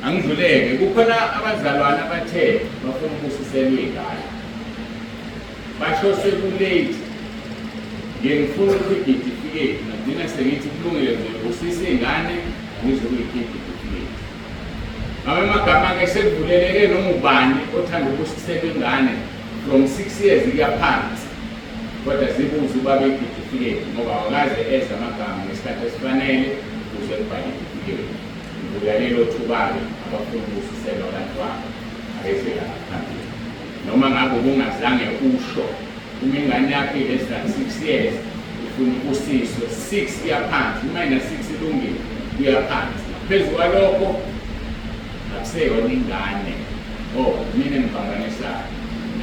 Angidluleke kukhona abazalwane abathe bafuna ukusiselwa igala. Bashose kulate. Ngifuna ukuyigitifikate ngidina sengithi kulungile nje usise ingane ngizoyikhipha igitifikate. amagama-ke sekuvuleleke noma ubani othanda ukusisela ingane from 6 years kuya phansi, kodwa zibuze ubaba igitifiketi ngoba awakaze eza amagama ngesikhathi esifanele ukuze kubhale igitifiketi. Ngivula lelo thuba-ke abafuna ukusisela abantwana abeze phambili. Noma ngabe ubungazange usho uma ingane yakho less than 6 years ufuna usiso 6 kuya phansi, uma ina 6 ilungile kuya phansi. Phezu kwalokho akuseyona ingane, mina ngiphambanisana,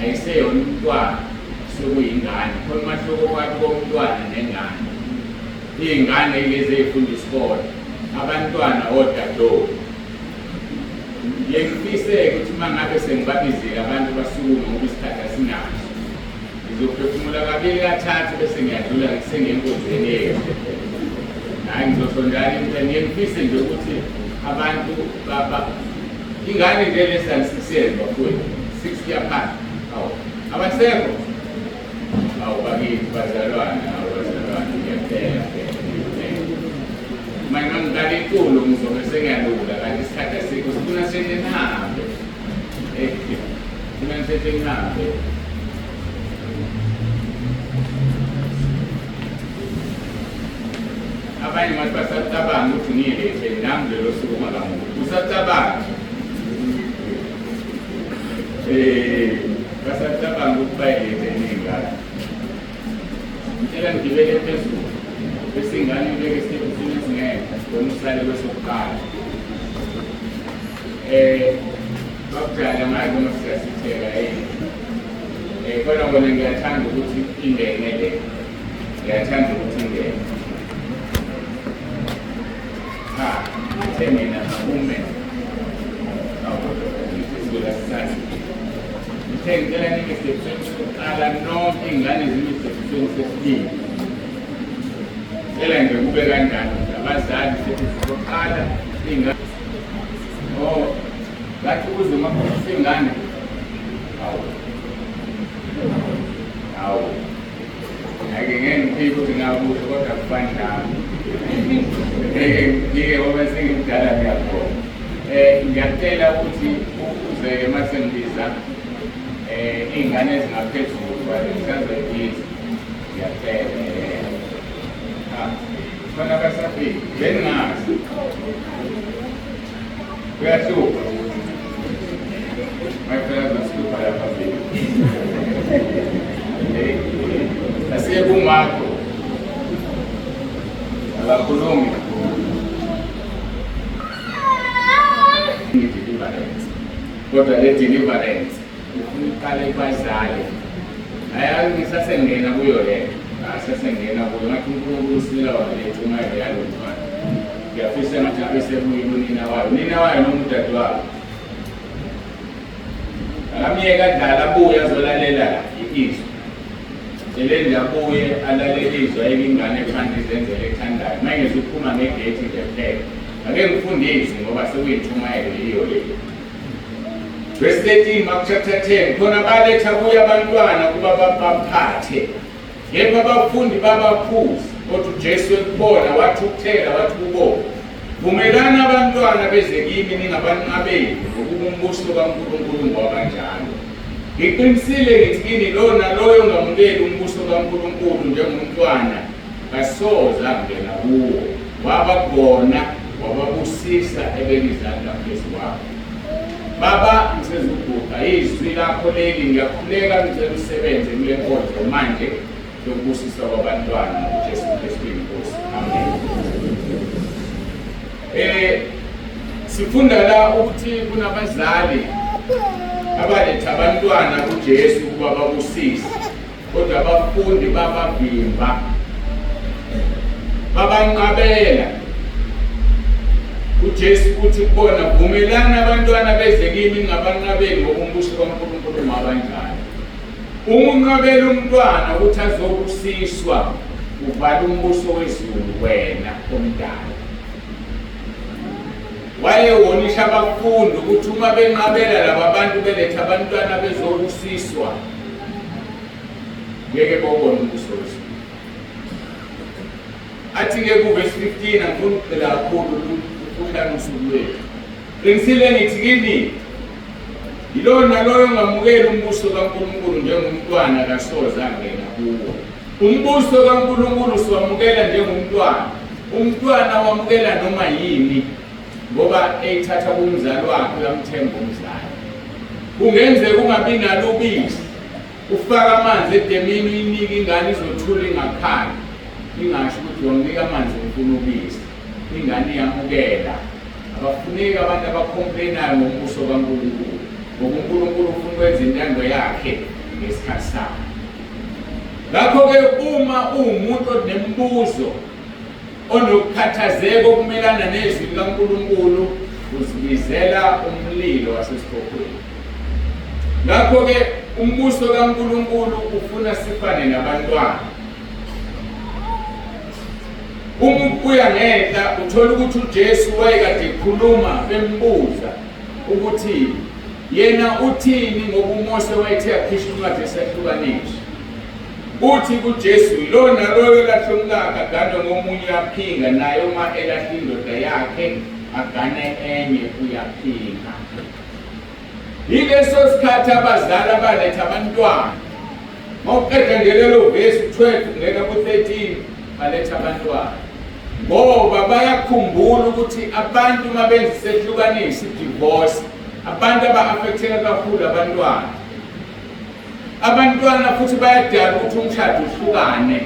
ayiseyona umntwana sekuyingane. Khona umahluko phakathi komntwana nengane. Iy'ngane yilezi ey'funda isikole, abantwana odadewabo. Ngiyengifise-ke ukuthi uma ngabe sengibabizile abantu basukume ngoba isikhathi asinaso, ngizophefumula kabili kathathu bese ngiyadlula sengenkundleni yethu. Hayi ngizosondala emntwini. Ngiyengifise nje ukuthi abantu ingane nje less than 6 years bafowethu, 6 kuya phansi. Abasekho? Bakithi bazalwane, ngiyacela. Manje ngikala iculo ngizobe sengiyalula kanti isikhathi asikho, sifuna seshe nihambe. Sifuna seshe nihambe. Abanye manje basacabanga ukuthi ngiyilethe nami lelo suku ngamuntu. Usacabanga? Basacabanga ukuthi bayilethe ney'ngane. Ngitshela ngigibele phezulu bese ingane ibeke esitebhisini esingekho khona usale kwesokuqala. Bakujala ngayo noma siyasitheka kodwa kona ngiyathanda ukuthi ingene le. Ngiyathanda ukuthi ingene. Uthe mina ume uthe ngicela nike esitebhisini sokuqala nonke iy'ngane zime esitebhisini sesibili. Ngicela nje kube kanjalo abazali sokuqala iy'ngane. Ngathi uze umakhohlisa ingane. Hawu. Ngeke ngiphike ukuthi ngakusho kodwa akufani nami. Ngike ngoba sengimdala ngiyakubona. Ngiyacela ukuthi uze masengibiza iy'ngane ezingaphezulu bazisazoyibiza. Ngiyacela. Khona basafika bengazi. Kuyahluka. Mayifela zohlupha lapha phela. Asiye kumakho. Abakhulumi. Deliverance. Kodwa le deliverance ufuna uqale kubazali. Hayi ngisasengena kuyo le. Sasengena kuyo ngathi uNkulunkulu usilawa lethu ngayo yalo mfana. Ngiyafisa ngathi abe sebuyile unina wayo. Unina wayo noma udadewabo. Akamyeka dala abuye azolalela izwi. Elende abuye alalele izwi ayingane phansi izenzele ekuthandayo. Manje uphuma ngegate nje kuphela. Ake ngifundise ngoba sekuyithumayelo iyo le. Verse 13 Mark chapter 10 khona baletha kuye abantwana kuba baphathe. Yebo abafundi babaphuza kodwa uJesu ekubona wathi ukuthela wathi kubona. Vumelana abantwana beze kimi ningabanqabeli ngokuba umbuso kaNkulunkulu ngowakanjalo. Ngiqinisile ngithi kini lona loyo ongamukeli umbuso kaNkulunkulu njengomntwana kasoze angena kuwo. Wabagona wababusisa ebelizandla phezu kwabo. Baba ngisezuguqa izwi lakho leli ngiyakhuleka ngicela usebenze kule nkonzo manje yokubusisa kwabantwana uJesu Kristu inkosi. Amen. Sifunda la ukuthi kunabazali abaletha abantwana kuJesu ukuba babusise kodwa abafundi babavimba babanqabela. uJesu uthi kubona vumelana abantwana beze kimi ningabanqabeli ngokumbuso kaNkulunkulu mabanjani. Umunqabela umntwana ukuthi azobusiswa uvala umbuso wezulu wena omdala. Wayewonisha abafundi ukuthi uma benqabela laba bantu beletha abantwana bezobusiswa ngeke bawubone umbuso wezulu. Athi ke kuverse 15 angifuna ukuqela kakhulu uhlala usuku lwethu. Qinisile ngithi kini yilona loyo ongamukela umbuso kaNkulunkulu njengomntwana kasoze angena kuwo. Umbuso kaNkulunkulu siwamukela njengomntwana. Umntwana wamukela noma yini ngoba eyithatha kumzali wakhe uyamthemba umzali. Kungenzeka ungabi nalo ubisi, ufaka amanzi edemini uyinike ingane izothula ingakhali, ingasho ukuthi wamnika amanzi ngifuna ubisi. Ingane iyamukela. Abafuneki abantu abacomplainayo ngombuso kaNkulunkulu, ngoba uNkulunkulu ufuna ukwenza intando yakhe ngesikhathi sakhe. Ngakho-ke uma uwumuntu onembuzo, onokukhathazeka okumelana nezwi likaNkulunkulu, uzibizela umlilo wasesiphophweni. Ngakho-ke umbuso kaNkulunkulu ufuna sifane nabantwana. Uma ubuya ngehla uthola ukuthi uJesu wayekade ekhuluma bembuza ukuthi yena uthini ngoba uMose wayethe akhishwa incwadi yesahlukaniswa. Uthi kuJesu lona loyo lahle umkakhe aganwe ngomunye uyaphinga, naye uma elahle indoda yakhe agane enye uyaphinga. Yileso sikhathi abazali abaletha abantwana, mawuqeda ngelelo vesi 12 ngena ku13 baletha abantwana, ngoba bayakhumbula ukuthi abantu uma benza isehlukanisi, divorce, abantu aba-affecteka kakhulu abantwana. Abantwana futhi bayadala ukuthi umshado uhlukane.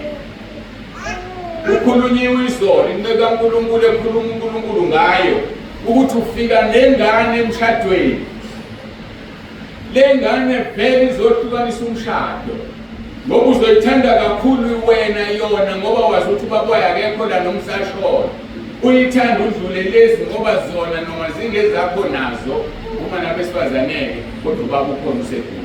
Ukhulunyiwe izolo, inceke kaNkulunkulu ekhuluma uNkulunkulu ngayo ukuthi ufika nengane emshadweni. Le ngane vele izohlukanisa umshado, ngoba uzoyithanda kakhulu wena yona ngoba wazi ukuthi ubaba akekho la nomsashona. Uyithanda udlule lezi ngoba zona noma zingezakho nazo uma nabesifazane kodwa ubaba ukhona useduze.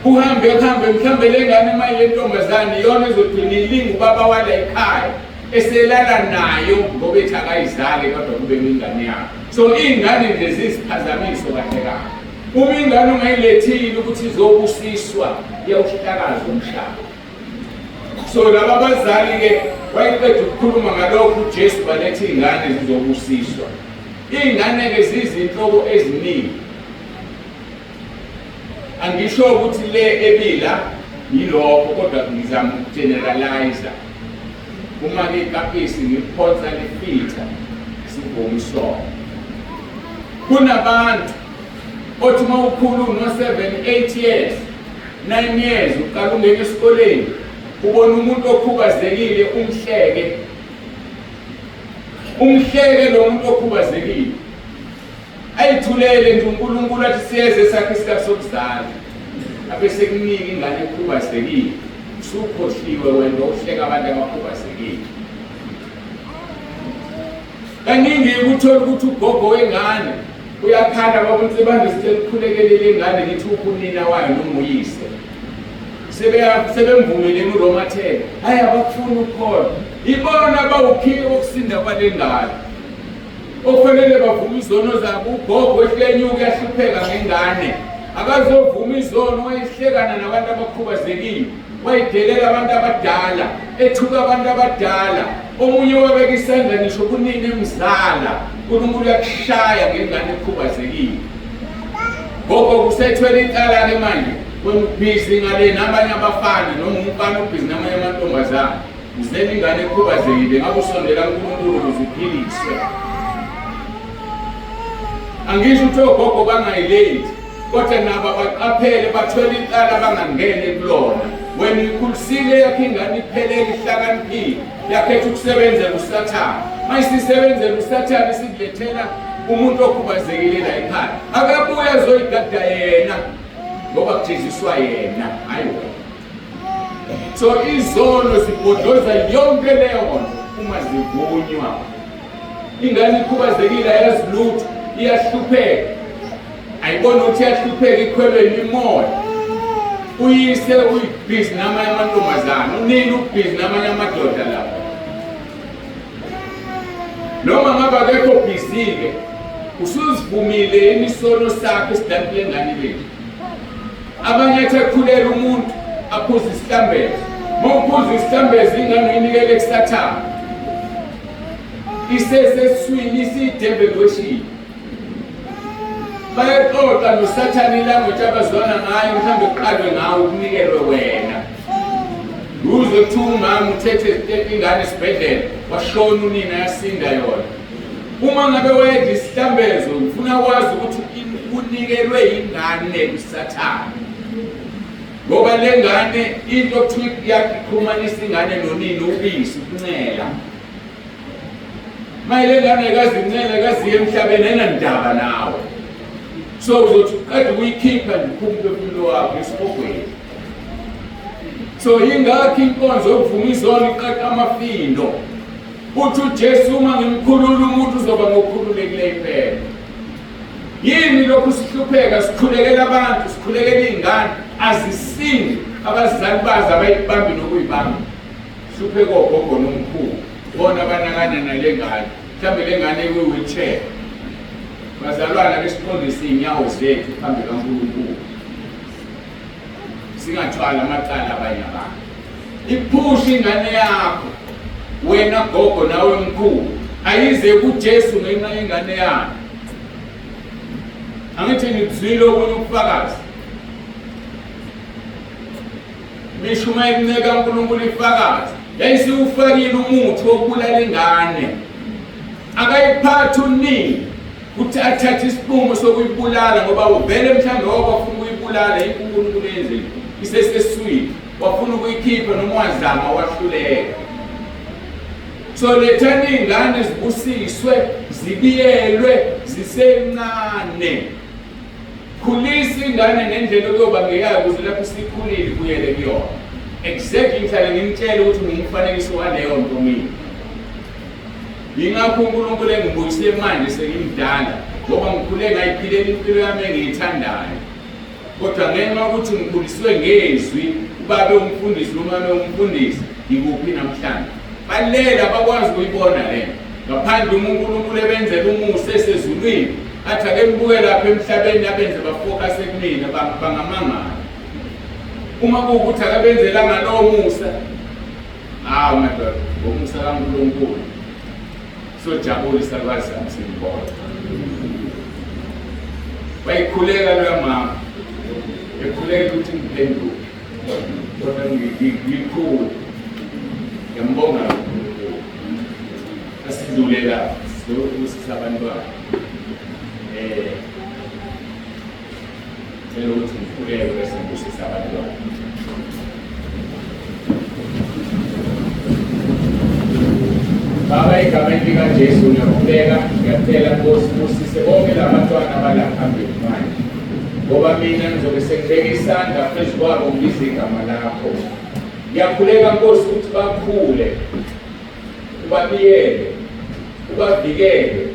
Uhambe mhlambe le ngane maye yentombazane yona ezogcina ilinga ubaba wala ekhaya eselala nayo ngoba ethi akayizali kodwa kube ingane yakhe. So ingane nje zisiphazamiso kahle kahle. Uma ingane ungayilethile ukuthi izobusiswa iyawuhlakaza umhlaba. So laba abazali-ke wayeqeda ukukhuluma ngalokho uJesu baletha iy'ngane zizobusiswa. Iy'ngane-ke zizinhlobo eziningi. Angisho ukuthi le ebila yilokho kodwa ngizama ukugeneralize. Uma-ke ikapisi ngiphonsa lifitha sivomiswa. Kunabantu othi uma ukhulu no7, 8 years, 9 years uqala ungena esikoleni ubona umuntu okhubazekile umhleke lo muntu okhubazekile. Ayithulele nje uNkulunkulu athi siyeze sakhe isikhathi sokuzala. Abese kunika ingane ekhubazekile. Usukhohliwe wena uhleka abantu abakhubazekile. Kaningi ukuthola ukuthi ugogo wengane uyakhala babonise banje sikukhulekele ingane ngithi ukunina wayo noma uyise. Sebemvumile uRoma 10. Hayi abafuna ukukholwa. Ibona bawukhiye okusinda kwalengane. Ofanele bavume izono zabo. Ugogo ehlenyuka yahlupheka ngengane. Akazovuma izono wayehlekana nabantu abakhubazekile. Wayidelela abantu abadala, ethuka abantu abadala. Omunye wabeka isandla ngisho kunini emzala. uNkulunkulu uyakushaya ngengane ekhubazekile. Gogo kusethwele icala-ke manje wemubhizi ngale nabanye abafana noma umfana ubhizi namanye amantombazane. Uzele ingane ekhubazekile ngabe usondela kuNkulunkulu ukuze uphiliswe. Angisho ukuthi ogogo bangayilethi, kodwa nabo baqaphele bathwele icala bangangene kulona. Wena ikhulisile yakhe ingane iphelele ihlakaniphile, yakhetha ukusebenzela uSathane. Mayisisebenzela uSathane sikulethela umuntu okhubazekile la ekhaya. Akabuye azoyigada yena ngoba kujeziswa yena, hayi wena. So izono zibhodloza yonke leyo nto uma zivunywa. Ingane ikhubazekile ayazi lutho, iyahlupheka. Ayibona ukuthi iyahlupheka ikhwelweni imoya. Uyise uyibhizi namanye amantombazane, unini ubhizi namanye amadoda lapha. Noma ngabe akekho bhizi-ke, usuzivumile imisono sakhe esidapile ngane lethu. Abanye athi ekhulela umuntu aphuze isihlambezi. Uma uphuza isihlambezi ingane uyinikele kuSathane. iseseswini isidembe kweshini. Bayaxoxa noSathane language abazwana ngayo mhlawumbe kuqalwe ngawo ukunikelwe wena. Uze kuthiwa umama uthethe ingane esibhedlela washona unina yasinda yona. Uma ngabe wayedla isihlambezo ufuna kwazi ukuthi unikelwe ingane kuSathane. Ngoba le ngane into okuthiwa yakuxhumanisa ingane nonina ubisi ukuncela. Mayile ngane ikazincela ikaziye emhlabeni enandaba nawe. So uzothi kade uyikhipha ndiphumphefumulo wakho esibhokweni. So ingakho inkonzo yokuvuma izono iqaqa amafindo. Uthi uJesu uma ngimkhulula umuntu uzoba ngokhululekileyo impela. Yini lokhu sihlupheka sikhulekela abantu sikhulekela izingane azisindi abazali bazo abayibambi nokuyibamba. Hlupheka ogogo nomkhulu bona banakana nale ngane. Mhlawumbe le ngane eyi-wheelchair. Bazalwana besiqondisa iy'nyawo zethu phambi kaNkulunkulu. Singathwala amacala abanye abantu. Iphushe ingane yakho wena gogo nawe mkhulu ayize kuJesu ngenxa yengane yakho. Angithi ngizwile okunye ubufakazi. Misho uma ikunika kaNkulunkulu ifakazi yayisiwufakile umuthi wokubulala ingane. Akayiphathi unini ukuthi athathe isinqumo sokuyibulala ngoba uvele mhlawumbe wafuna ukuyibulala uNkulunkulu enzile iseseswini wafuna ukuyikhipha noma wazama wahluleka. So lethani ingane zibusiswe zibiyelwe zisencane. Khulisa ingane ngendlela okuyoba ngeyayo ukuze lapho sikhulile kuyele kuyona. Exactly ngihlale ngimtshela ukuthi ngumfanekiso waleyo nto mina. Yingakho uNkulunkulu engibuyisile manje sengimdala ngoba ngikhule ngayiphilela impilo yami engiyithandayo. Kodwa ngenxa yokuthi ngikhuliswe ngezwi ubabe umfundisi noma umfundisi ngikuphi namhlanje. Balela bakwazi ukuyibona lento. Ngaphandle uNkulunkulu ebenzela umusa esezulwini athi ake nibuke lapha emhlabeni abenze bafocus kumina bangamangala. Uma kuwukuthi akabenzela ngalowo musa madoda ngomusa kaNkulunkulu sojabulisa kwazi amsimbona. Bayikhuleka lo mama ekhuleka ukuthi ngiphenduke kodwa ngikhulu ngiyambonga uNkulunkulu asidlulela sokusisa abantwana phela ukuthi ngikhuleke bese ngibusisa abantwana. Baba egameni likaJesu ngiyakhuleka ngiyacela Nkosi usise bonke labantwana abalapha phambili manje. Ngoba mina ngizobe sengibeka isandla phezu kwabo ngibize igama lakho. Ngiyakhuleka Nkosi ukuthi bakhule ubabiyele ubavikele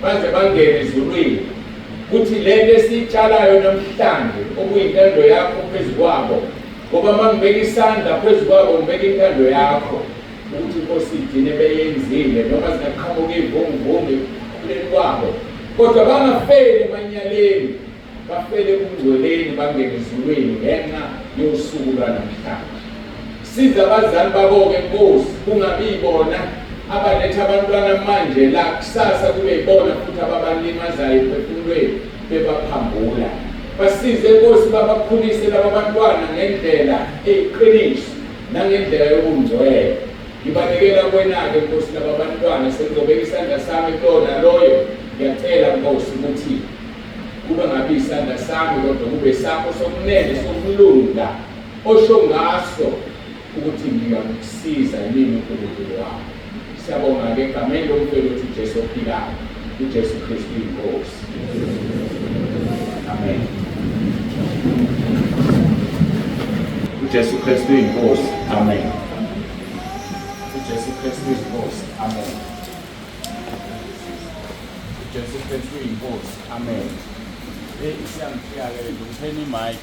baze bangene ezulwini. Kuthi lento esiyitshalayo namhlanje okuyintando yakho phezu kwabo. Ngoba mangibeka isandla phezu kwabo ngibeka intando yakho. Ukuthi Nkosi igcine beyenzile noma zingaqhamuka iy'vunguvungu ekukhuleni kwabo. Kodwa bangafeli emanyaleni bafele ekungcweleni bangene ezulwini ngenxa yosuku lwanamhlanje. Siza abazali babo-ke Nkosi kungabi yibona abaletha abantwana manje la kusasa kube yibona futhi ababalimazayo ephefumulweni bebaphambula. Basize Nkosi babakhulise laba bantwana ngendlela eyiqiniso nangendlela yobungcwele. Ngibabekela kuwena-ke Nkosi laba bantwana sengizobeka isandla sami kulona loyo. Ngiyacela Nkosi ukuthi kube ngabi isandla sami kodwa kube sakho sokunene sokulunga osho ngaso ukuthi ngiyakusiza yini uNkulunkulu wakho. Siyabonga-ke egameni lomfelo uthi uJesu ophilayo uJesu Kristu inkosi. Amen. uJesu Kristu inkosi. Amen. uJesu Kristu inkosi. Amen. uJesu Kristu inkosi. Amen. Siyamfika-ke ngitheni mic.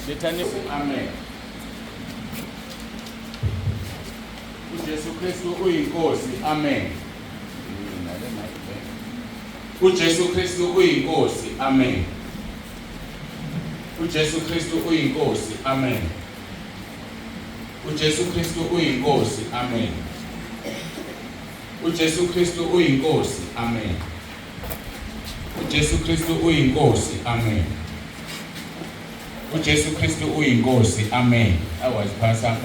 Lethani amen. uJesu Kristu uyinkosi. Amen. uJesu Kristu uyinkosi. Amen. uJesu Kristu uyinkosi. Amen. uJesu Kristu uyinkosi. Amen. uJesu Kristu uyinkosi. Amen. uJesu Kristu uyinkosi. Amen. uJesu Kristu uyinkosi. Amen. Awaziphatha